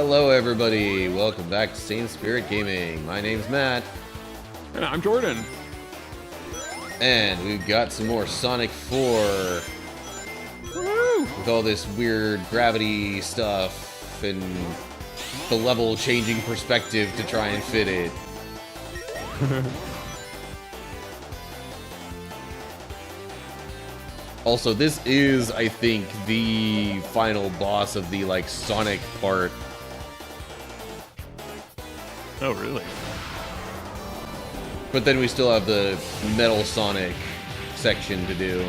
Hello everybody, welcome back to Same Spirit Gaming. My name's Matt. And I'm Jordan. And we've got some more Sonic 4. Woo! With all this weird gravity stuff and the level changing perspective to try and fit it. Also, this is, I think, the final boss of the, like, Sonic part. Oh, really? But then we still have the Metal Sonic section to do.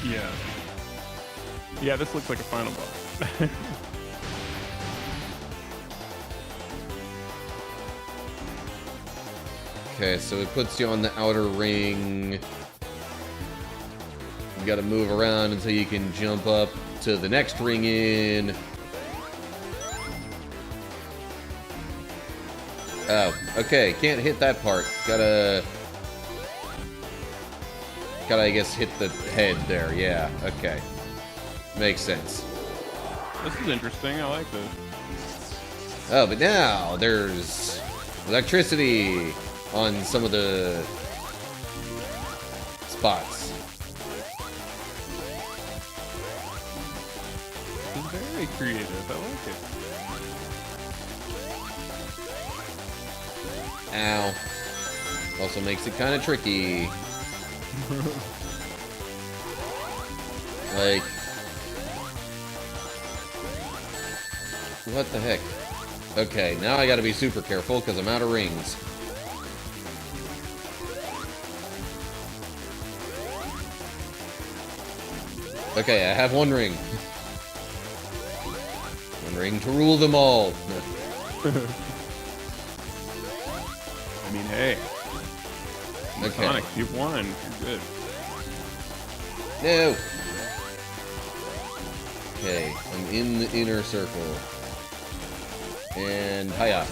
Yeah. Yeah, this looks like a final boss. Okay, so it puts you on the outer ring. You gotta move around until you can jump up to the next ring in. Oh, okay, can't hit that part. Gotta, I guess, hit the head there. Yeah, okay. Makes sense. This is interesting. I like this. Oh, but now there's electricity on some of the spots. This is very creative. I like it. Ow. Also makes it kind of tricky. Like, what the heck? Okay, now I gotta be super careful because I'm out of rings. Okay, I have one ring. One ring to rule them all. I mean, hey. Okay. Sonic, you've won. You're good. No! Okay, I'm in the inner circle. And hiya.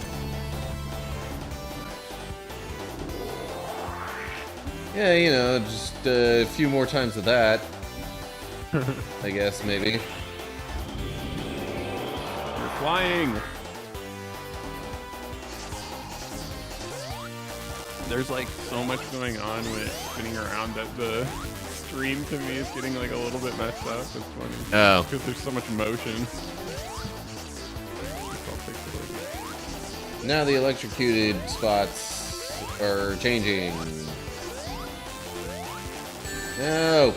Yeah, you know, just a few more times of that. I guess, maybe. You're flying. There's like so much going on when it's spinning around that the stream to me is getting like a little bit messed up. It's funny. Oh. Because there's so much motion. Now the electrocuted spots are changing. No!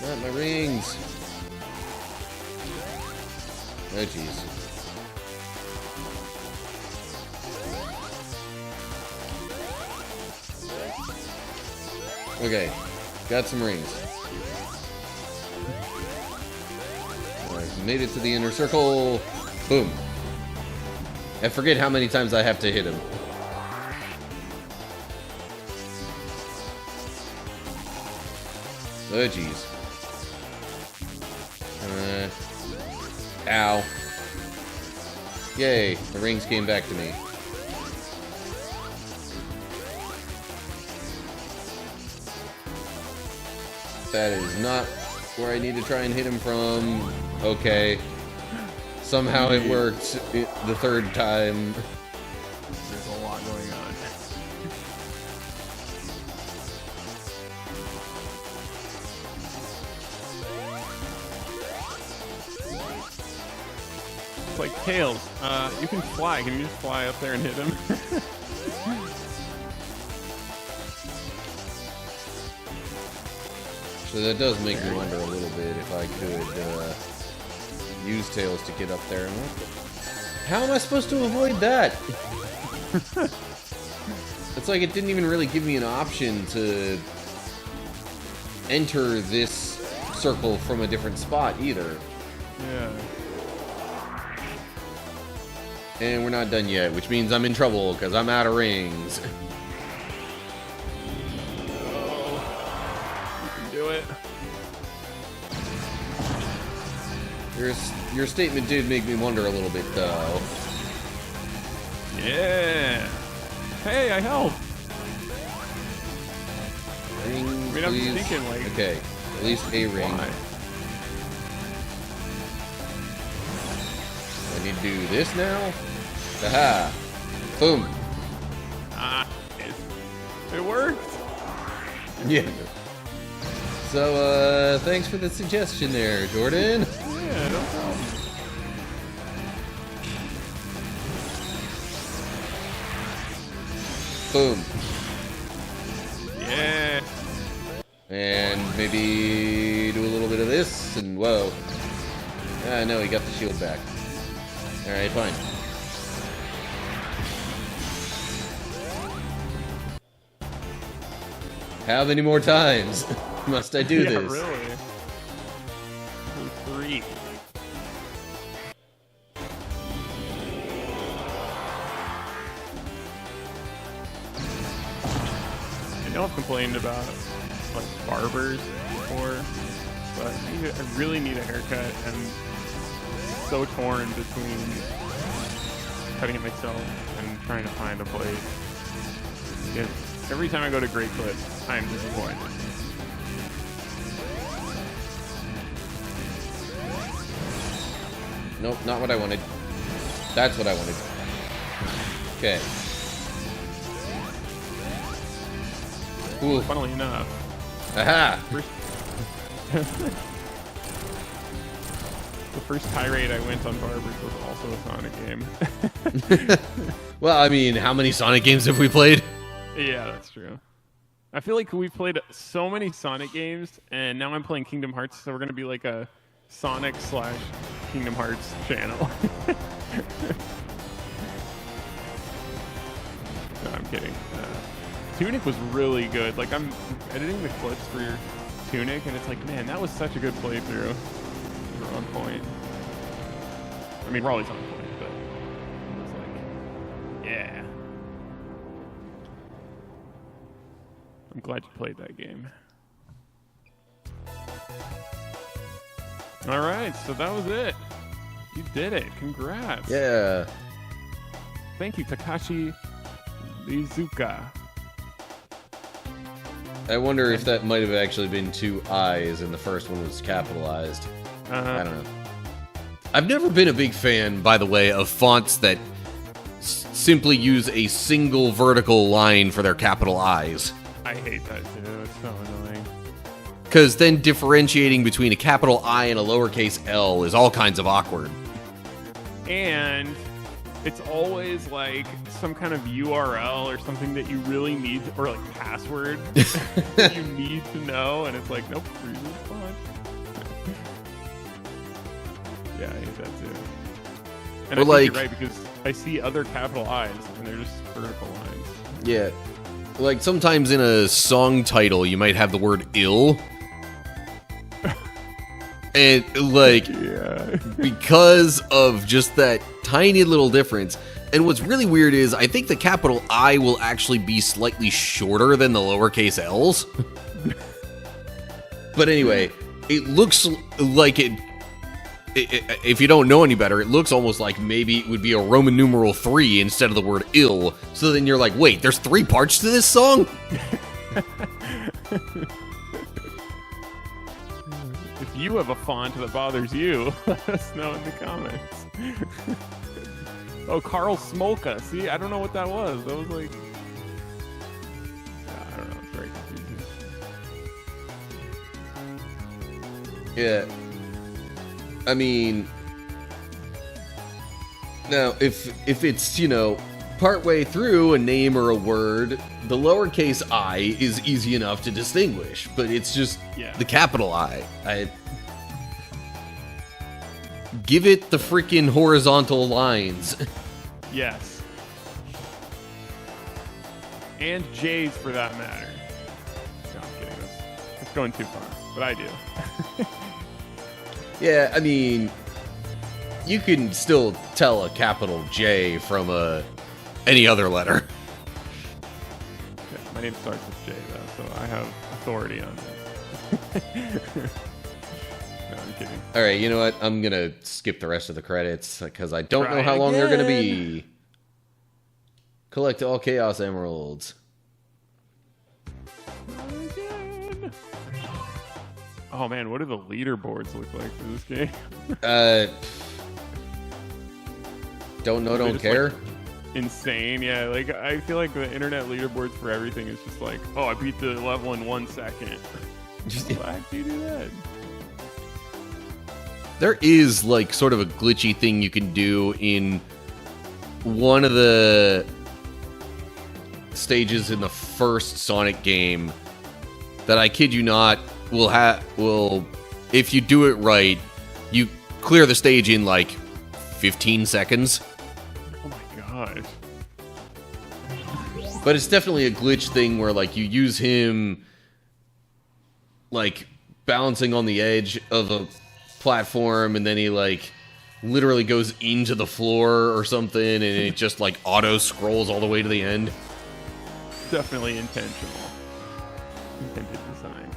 Not my rings. Oh, jeez. Okay, got some rings. I've made it to the inner circle. Boom. I forget how many times I have to hit him. Oh, jeez. Ow. Yay, the rings came back to me. That is not where I need to try and hit him from. Okay. Somehow it worked the third time. There's a lot going on. It's like Tails. You can fly. Can you just fly up there and hit him? So that does make me wonder a little bit if I could use Tails to get up there. How am I supposed to avoid that? It's like it didn't even really give me an option to enter this circle from a different spot either. Yeah. And we're not done yet, which means I'm in trouble because I'm out of rings. Do it. Your statement did make me wonder a little bit, though. Yeah. Hey, I helped. Ring, I mean, I'm please. thinking like. Okay, at least a ring. Why? Need to do this now. Aha! Boom. Ah, it worked. Yeah. So, thanks for the suggestion there, Jordan. Yeah, no problem. Boom. Yeah. And maybe do a little bit of this, and whoa. Ah, no, he got the shield back. Alright, fine. How many more times must I do Yeah, this? really. 3. I know I've complained about like barbers before, but I really need a haircut. I'm so torn between cutting it myself and trying to find a place. Yeah, every time I go to Great Clips, I'm disappointed. Nope, not what I wanted. That's what I wanted. Okay. Ooh. Funnily enough, Aha! the first tirade I went on barbers was also a Sonic game. Well, I mean, how many Sonic games have we played? Yeah, that's true. I feel like we've played so many Sonic games, and now I'm playing Kingdom Hearts, so we're going to be like a Sonic/Kingdom Hearts channel. No, I'm kidding. Tunic was really good. Like, I'm editing the clips for your Tunic, and it's like, man, that was such a good playthrough. We're on point. I mean, we're always on point, but it's like, yeah. I'm glad you played that game. All right, so that was it. You did it. Congrats. Yeah. Thank you, Takashi Lizuka. I wonder if that might have actually been 2 I's and the first one was capitalized. I don't know. I've never been a big fan, by the way, of fonts that simply use a single vertical line for their capital I's. I hate that too. It's so annoying. Because then differentiating between a capital I and a lowercase L is all kinds of awkward. And it's always like some kind of URL or something that you really need, or like password that you need to know, and it's like, nope, we're using the font. Yeah, I hate that too. And Or I think like, you're right, because I see other capital I's and they're just vertical lines. Yeah. Like sometimes in a song title you might have the word ill. And like, Yeah. because of just that tiny little difference. And what's really weird is I think the capital I will actually be slightly shorter than the lowercase L's. But anyway, it looks like if you don't know any better, it looks almost like maybe it would be a Roman numeral 3 instead of the word ill. So then you're like, wait, there's 3 parts to this song? If you have a font that bothers you, let us know in the comments. Oh, Carl Smolka. See, I don't know what that was. That was like... I don't know. It's very confusing. Yeah. I mean, now, if it's, you know, partway through a name or a word, the lowercase I is easy enough to distinguish, but it's just the capital I. Give it the freaking horizontal lines. Yes. And J's for that matter. No, I'm kidding. It's going too far, but I do. Yeah, I mean, you can still tell a capital J from any other letter. Yeah, my name starts with J, though, so I have authority on this. No, I'm kidding. All right, you know what? I'm going to skip the rest of the credits because I don't know how long they're going to be. Collect all Chaos Emeralds. Again. Oh, man, what do the leaderboards look like for this game? Don't know, don't just, care. Like, insane, yeah. Like, I feel like the internet leaderboards for everything is just like, oh, I beat the level in 1 second. Why do you do that? There is, like, sort of a glitchy thing you can do in one of the stages in the first Sonic game that, I kid you not, will if you do it right, you clear the stage in, like, 15 seconds. Oh my god. But it's definitely a glitch thing where, like, you use him, like, balancing on the edge of a platform, and then he, like, literally goes into the floor or something, and it just, like, auto-scrolls all the way to the end. Definitely intentional. Intended design.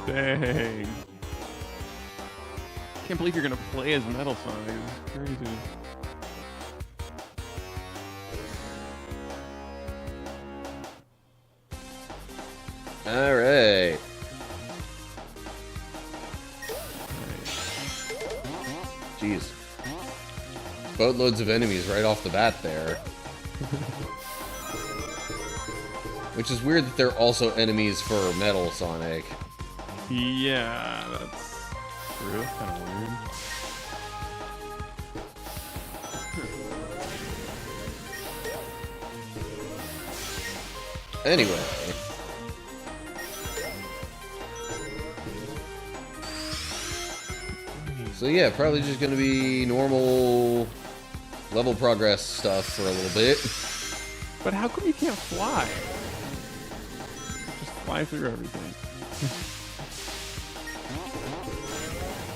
Dang. Can't believe you're gonna play as Metal Sonic. It's crazy. Alright. Jeez. Boatloads of enemies right off the bat there. Which is weird that they're also enemies for Metal Sonic. Yeah, that's true. That's kind of weird. Anyway. So yeah, probably just gonna be normal level progress stuff for a little bit. But how come you can't fly? Just fly through everything.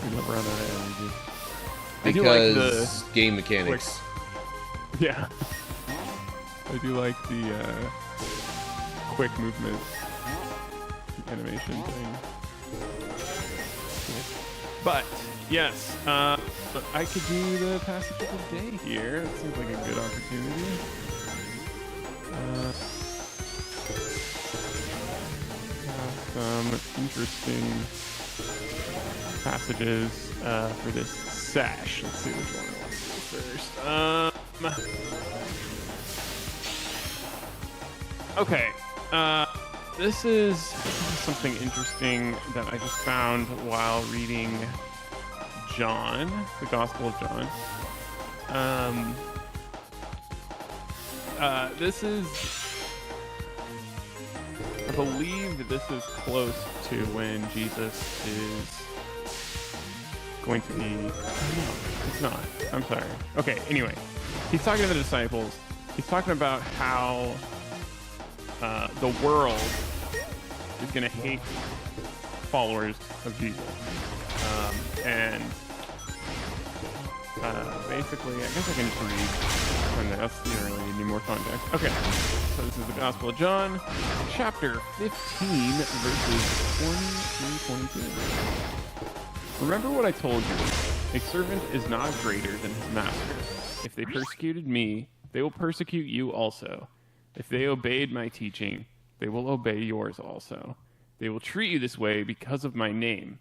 You never run out of energy. I do like Because game mechanics. Yeah. I do like the quick movement animation thing. But yes, I could do the passage of the day here. It seems like a good opportunity. Some interesting passages for this sesh. Let's see which one I want to do first. Okay. This is something interesting that I just found while reading John, the Gospel of John. This is, I believe that this is close to when Jesus is going to be, no, it's not. I'm sorry. Okay, anyway. He's talking to the disciples. He's talking about how the world is going to hate followers of Jesus. And basically, I guess I can just read from this. You don't really need more context. Okay, so this is the Gospel of John, chapter 15, verses 20 through 22. Remember what I told you. A servant is not greater than his master. If they persecuted me, they will persecute you also. If they obeyed my teaching, they will obey yours also. They will treat you this way because of my name,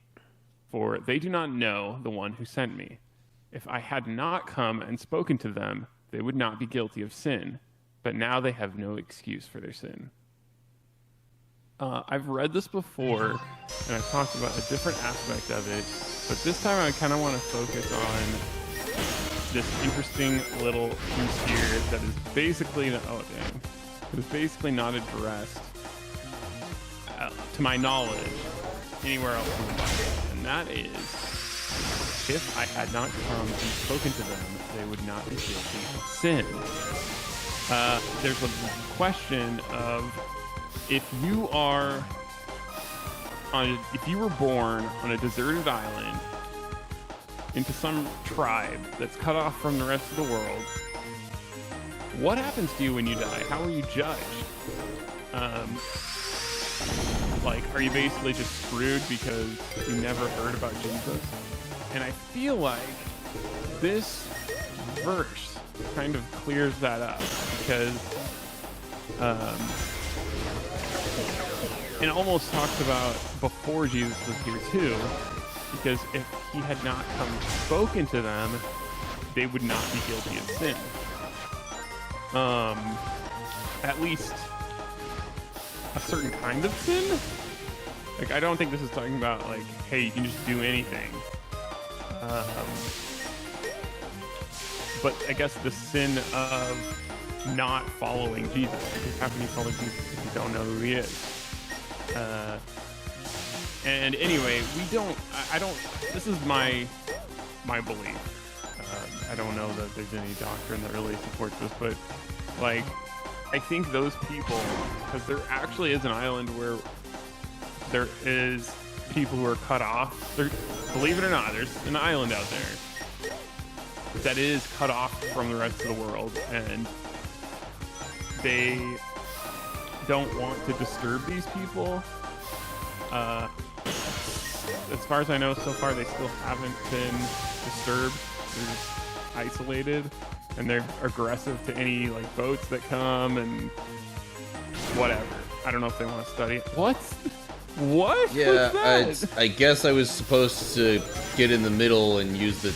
for they do not know the one who sent me. If I had not come and spoken to them, they would not be guilty of sin, but now they have no excuse for their sin. I've read this before, and I've talked about a different aspect of it, but this time I kind of want to focus on this interesting little piece here that is basically, basically not addressed, to my knowledge, anywhere else in the Bible, and that is, if I had not come and spoken to them, they would not be guilty of sin. There's a question of if you were born on a deserted island into some tribe that's cut off from the rest of the world, what happens to you when you die? How are you judged? Like, are you basically just screwed because you never heard about Jesus? And I feel like this verse kind of clears that up because And it almost talks about before Jesus was here too, because if he had not come and spoken to them, they would not be guilty of sin. At least a certain kind of sin. Like, I don't think this is talking about, like, hey, you can just do anything. But I guess the sin of not following Jesus. Because how can you follow Jesus if you don't know who he is? And anyway, I don't, this is my belief. I don't know that there's any doctrine that really supports this, but, like, I think those people, because there actually is an island where there is people who are cut off. Believe it or not, there's an island out there that is cut off from the rest of the world, and they don't want to disturb these people. As far as I know, so far they still haven't been disturbed. They're just isolated, and they're aggressive to any, like, boats that come and whatever. I don't know if they want to study it. What? What? Yeah, I guess I was supposed to get in the middle and use the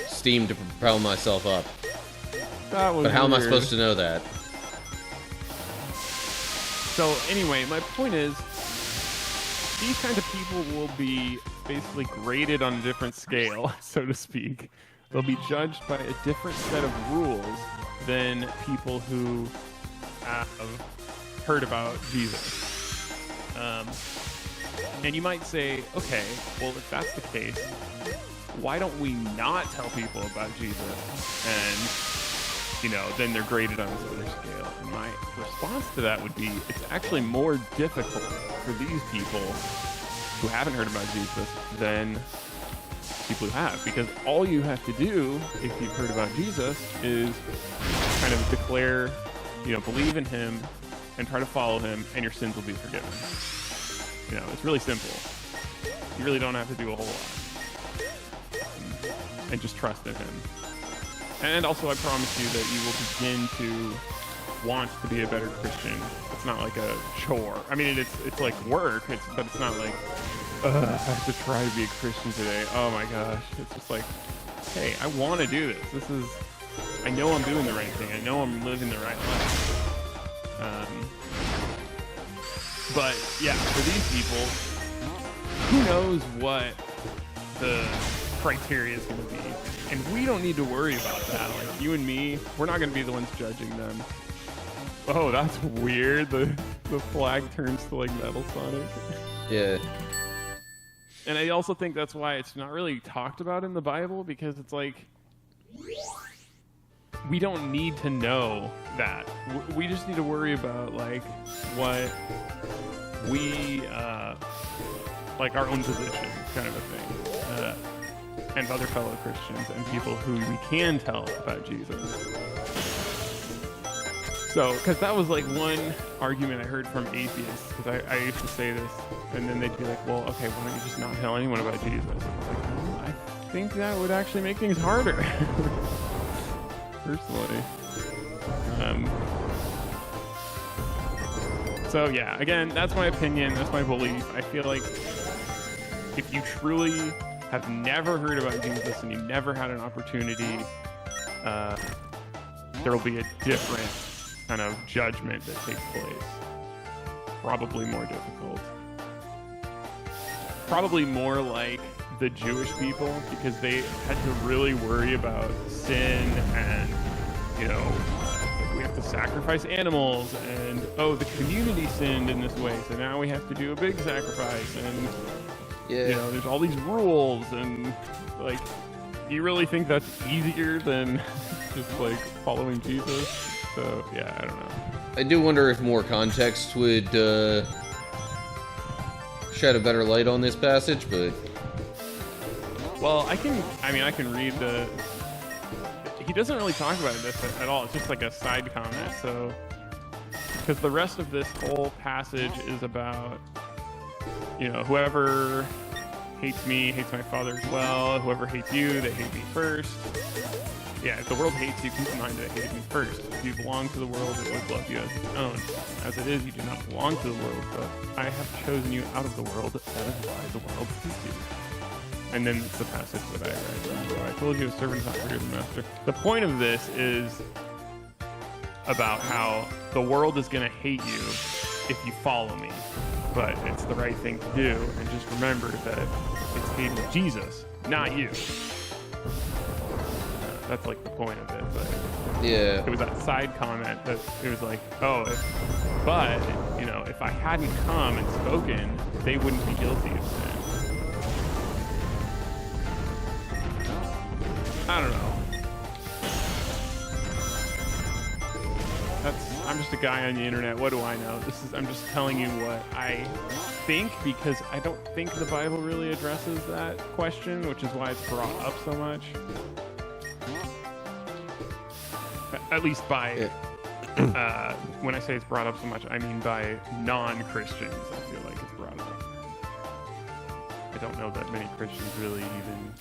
steam to propel myself up. That was but how weird. am I supposed to know that? So anyway, my point is, these kinds of people will be basically graded on a different scale, so to speak. They'll be judged by a different set of rules than people who have heard about Jesus. And you might say, okay, well, if that's the case, why don't we not tell people about Jesus? And, you know, then they're graded on this other scale. And my response to that would be, it's actually more difficult for these people who haven't heard about Jesus than people who have. Because all you have to do, if you've heard about Jesus, is kind of declare, you know, believe in him and try to follow him, and your sins will be forgiven. You know, it's really simple. You really don't have to do a whole lot. And just trust in him. And also, I promise you that you will begin to want to be a better Christian. It's not like a chore. I mean, it's like work, but it's not like, I have to try to be a Christian today. Oh my gosh. It's just like, hey, I want to do this. I know I'm doing the right thing. I know I'm living the right life. But yeah, for these people, who knows what the criteria is going to be, and we don't need to worry about that. Like, you and me, we're not going to be the ones judging them. Oh, that's weird. The flag turns to, like, Metal Sonic. Yeah. And I also think that's why it's not really talked about in the Bible, because it's like, we don't need to know that. We just need to worry about, like, what we, like, our own position, kind of a thing. And other fellow Christians and people who we can tell about Jesus. So, because that was, like, one argument I heard from atheists, because I used to say this, and then they'd be like, well, okay, why don't you just not tell anyone about Jesus? I was like, I think that would actually make things harder. Personally. So yeah, again, that's my opinion, that's my belief. I feel like if you truly have never heard about Jesus and you never had an opportunity, there will be a different kind of judgment that takes place. Probably more difficult. Probably more like the Jewish people, because they had to really worry about sin and, you know, we have to sacrifice animals, and oh, the community sinned in this way, so now we have to do a big sacrifice, and you know, there's all these rules, and, like, do you really think that's easier than just, like, following Jesus? So yeah, I don't know. I do wonder if more context would shed a better light on this passage, but well, I can read the. He doesn't really talk about this at all. It's just like a side comment. So, because the rest of this whole passage is about, you know, whoever hates me hates my Father as well. Whoever hates you, they hate me first. Yeah, if the world hates you, keep in mind that it hated me first. If you belong to the world, it would love you as its own. As it is, you do not belong to the world, but I have chosen you out of the world. That is why the world hates you. And then it's the passage that I read. I told you a servant is not greater than the master. The point of this is about how the world is going to hate you if you follow me. But it's the right thing to do. And just remember that it's hating Jesus, not you. That's like the point of it, but yeah, it was that side comment that it was like, oh, but you know, if I hadn't come and spoken, they wouldn't be guilty of sin. I don't know. I'm just a guy on the internet. What do I know? I'm just telling you what I think, because I don't think the Bible really addresses that question, which is why it's brought up so much. At least by, when I say it's brought up so much, I mean by non-Christians. I feel like it's brought up. I don't know that many Christians really even,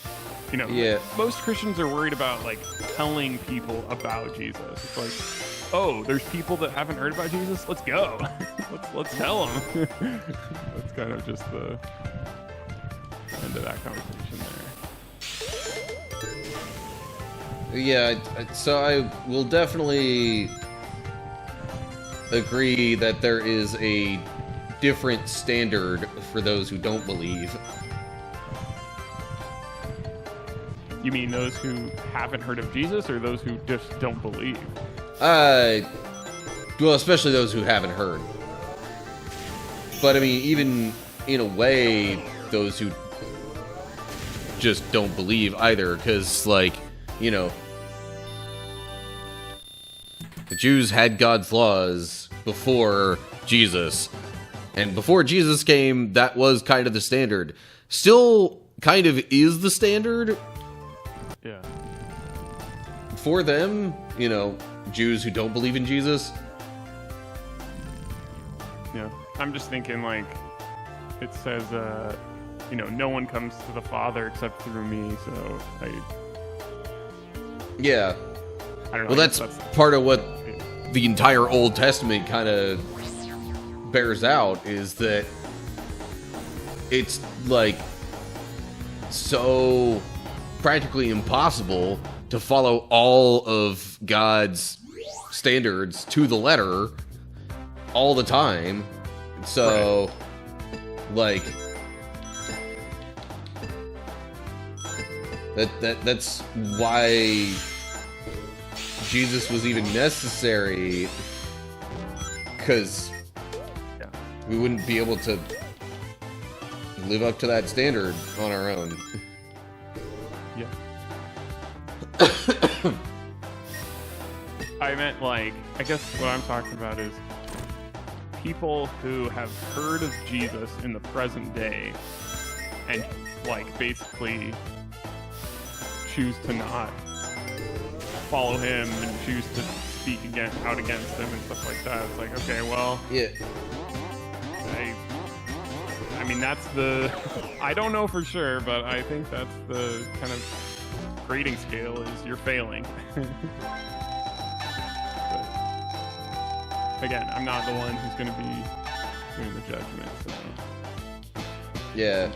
you know. Yeah. Most Christians are worried about like telling people about Jesus. It's like, oh, there's people that haven't heard about Jesus. Let's go. let's tell them. That's kind of just the end of that conversation there. Yeah, so I will definitely agree that there is a different standard for those who don't believe. You mean those who haven't heard of Jesus, or those who just don't believe? Well, especially those who haven't heard. But I mean, even in a way, those who just don't believe either, because, like, you know, the Jews had God's laws before Jesus, and before Jesus came, that was kind of the standard. Still kind of is the standard. Yeah. For them, you know, Jews who don't believe in Jesus. Yeah. I'm just thinking, like, it says, you know, no one comes to the Father except through me, so yeah. I don't know. Well, that's part of what the entire Old Testament kind of bears out, is that it's like so practically impossible to follow all of God's standards to the letter all the time. So, like, that's why Jesus was even necessary, because we wouldn't be able to live up to that standard on our own. Yeah. I meant, like, I guess what I'm talking about is people who have heard of Jesus in the present day and, like, basically choose to not follow him and choose to speak out against him and stuff like that. It's like, okay, well, yeah. I mean, that's the, I don't know for sure, but I think that's the kind of grading scale, is you're failing. But, again, I'm not the one who's going to be doing the judgment, so. Yeah.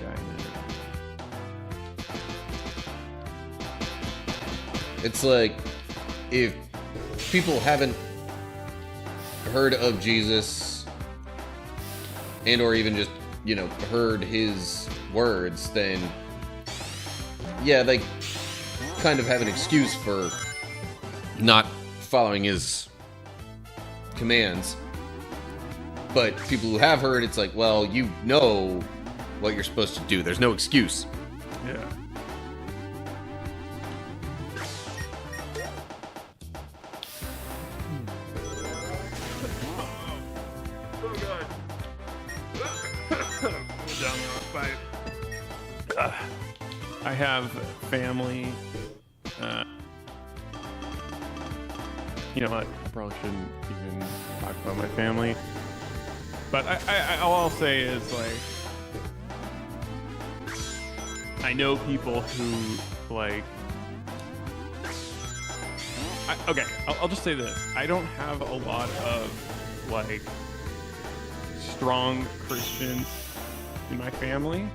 It's like, if people haven't heard of Jesus, and or even just, you know, heard his words, then yeah, they kind of have an excuse for not following his commands. But people who have heard, it's like, well, you know what you're supposed to do. There's no excuse. Yeah. I have family. You know what? I probably shouldn't even talk about my family. But all I'll say is, like, I know people who, like, Okay, I'll just say this. I don't have a lot of, like, strong Christians in my family.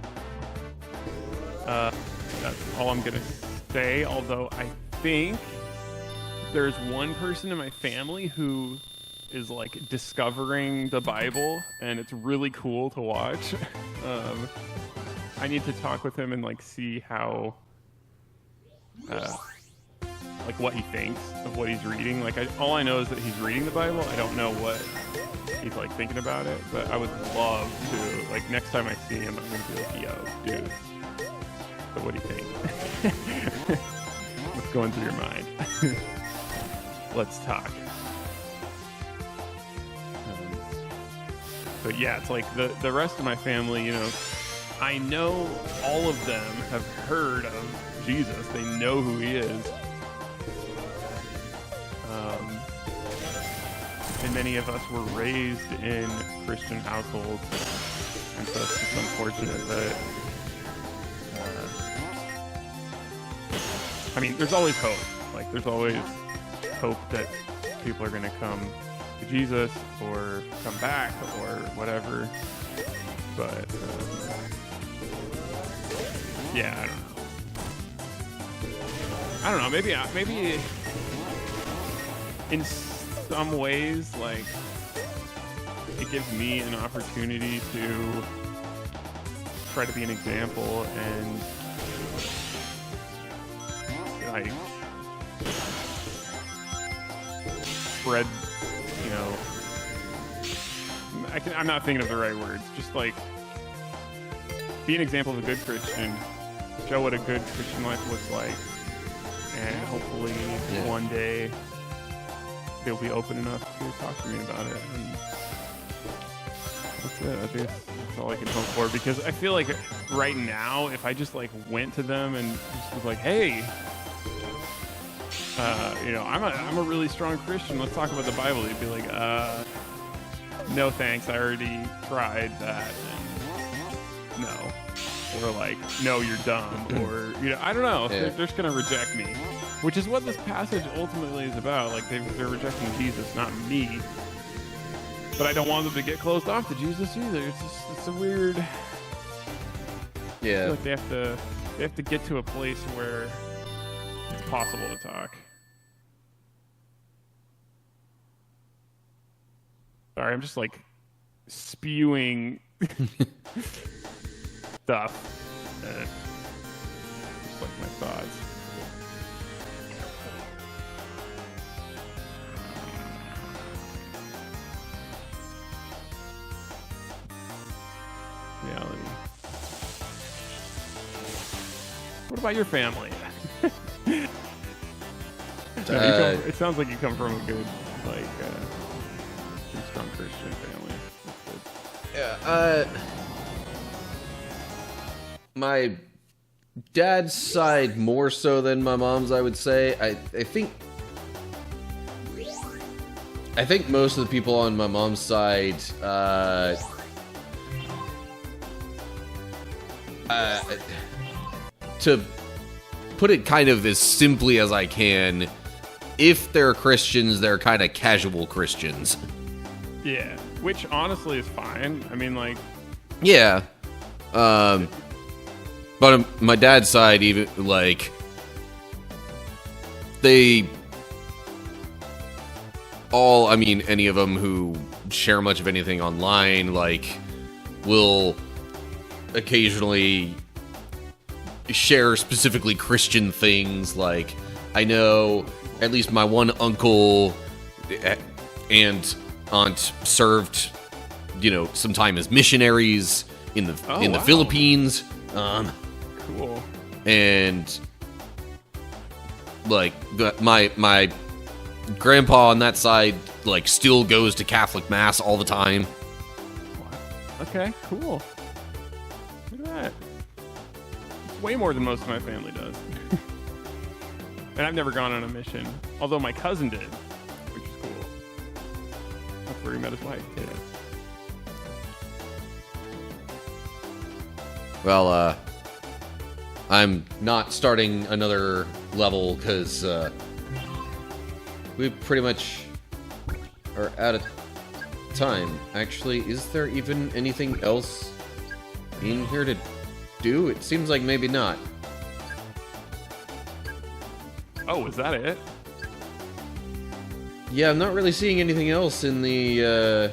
That's all I'm going to say, although I think there's one person in my family who is, like, discovering the Bible, and it's really cool to watch. I need to talk with him and, like, see how... like what he thinks of what he's reading. Like, all I know is that he's reading the Bible. I don't know what he's like thinking about it, but I would love to, like, next time I see him, I'm gonna be like, yo, dude, so what do you think? What's going through your mind? Let's talk. But yeah, it's like the rest of my family, you know, I know all of them have heard of Jesus. They know who he is. And many of us were raised in Christian households, and so it's just unfortunate that, I mean, there's always hope. Like, there's always hope that people are going to come to Jesus or come back or whatever. But, yeah, I don't know. Maybe in some ways, like, it gives me an opportunity to try to be an example and, like, spread, you know, I'm not thinking of the right words, just, like, be an example of a good Christian, show what a good Christian life looks like, and hopefully one day they'll be open enough to talk to me about it. And that's it. I think that's all I can hope for, because I feel like right now, if I just, like, went to them and just was like, hey, you know, I'm a really strong Christian, let's talk about the Bible, they'd be like, no thanks, I already tried that, and no. Or like, no, you're dumb, or, you know, I don't know. Yeah. They're just going to reject me, which is what this passage ultimately is about. Like, they're rejecting Jesus, not me. But I don't want them to get closed off to Jesus either. It's a weird... Yeah. I feel like they have to get to a place where it's possible to talk. Sorry, I'm just, like, spewing... stuff. Just like my thoughts. Reality. What about your family? It sounds like you come from a good, like, pretty strong Christian family. That's good. Yeah, my dad's side more so than my mom's, I would say. I think most of the people on my mom's side, to put it kind of as simply as I can, if they're Christians, they're kind of casual Christians. Yeah, which honestly is fine. I mean, like... Yeah. But on my dad's side, even, like, they all, I mean, any of them who share much of anything online, like, will occasionally share specifically Christian things. Like, I know at least my one uncle and aunt served, you know, some time as missionaries in the Philippines. Cool. And like my grandpa on that side, like, still goes to Catholic Mass all the time. Okay, cool. Look at that. It's way more than most of my family does. And I've never gone on a mission, although my cousin did, which is cool. That's where he met his wife. Yeah. Well, I'm not starting another level because we pretty much are out of time. Actually, is there even anything else in here to do? It seems like maybe not. Oh, is that it? Yeah, I'm not really seeing anything else in the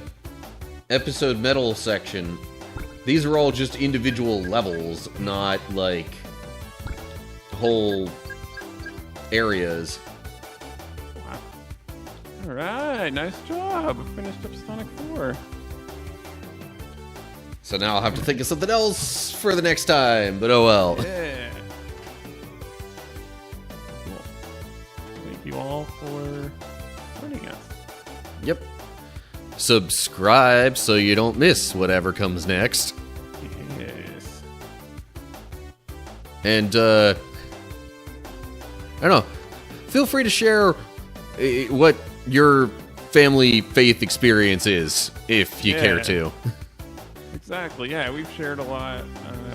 episode metal section. These are all just individual levels, not like whole areas. Wow. Alright, nice job. We finished up Sonic 4. So now I'll have to think of something else for the next time, but oh well. Yeah. Cool. Thank you all for joining us. Yep. Subscribe so you don't miss whatever comes next. Yes. And, I don't know. Feel free to share what your family faith experience is, if you care to. Exactly, yeah, we've shared a lot.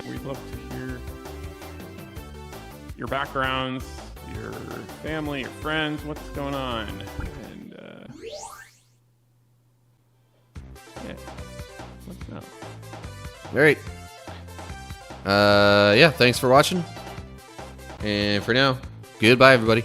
We'd love to hear your backgrounds, your family, your friends, what's going on. And, yeah, let us know. Alright. Yeah, thanks for watching. And for now, goodbye, everybody.